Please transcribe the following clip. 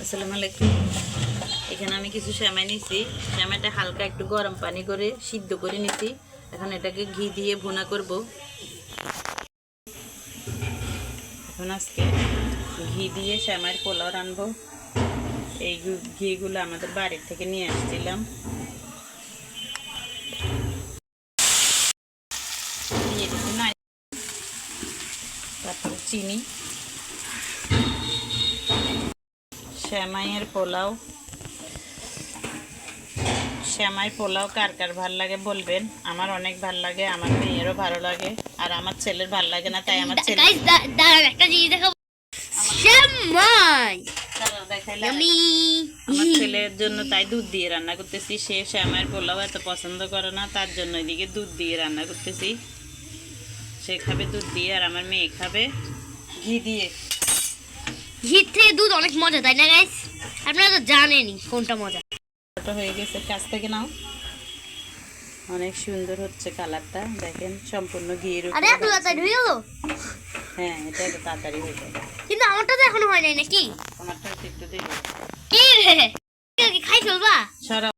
আসসালামু আলাইকুম। এখানে আমি কিছু সেমাই নিছি। সেমাইটা হালকা একটু গরম পানি করে সিদ্ধ করে নিছি। এখন এটাকে ঘি দিয়ে ভুনা করব। এখন আজকে ঘি দিয়ে সেমাইয়ের পোলাও রানবো। এই ঘিগুলো আমাদের বাড়ির থেকে নিয়ে আসছিলাম। দিয়ে দিচ্ছি না, তারপরে চিনি। সেমাইয়ের পোলাও, সেমাই পোলাও কার কার ভাল লাগে বলবেন। আমার অনেক ভাল লাগে, আমার মেয়েরও ভালো লাগে, আর আমার ছেলের ভাল লাগে না, তাই আমার ছেলে একটা জিনিস দেখাবো। সেমাই আমার ছেলের জন্য তাই দুধ দিয়ে রান্না করতেছি। সে সেমাইয়ের পোলাও এত পছন্দ করে না, তার জন্য এদিকে দুধ দিয়ে রান্না করতেছি। সে খাবে দুধ দিয়ে, আর আমার মেয়ে খাবে ঘি দিয়ে। ঘি থেকে দুধ অনেক মজা, তাই না গাইস? আপনারা তো জানেনই কোনটা মজা। ওটা হয়ে গেছে, কাছ থেকে নাও। অনেক সুন্দর হচ্ছে কালারটা, দেখেন সম্পূর্ণ ঘিয়ের উপরে। আরে এত তাড়াতাড়ি হয়ে গেল? হ্যাঁ, এটা এত তাড়াতাড়ি হয়ে যাবে। কিন্তু আমারটা তো এখনো হয় নাই নাকি? আমারটা একটু দেবে। কি রে, খাই ফেলবা? সারা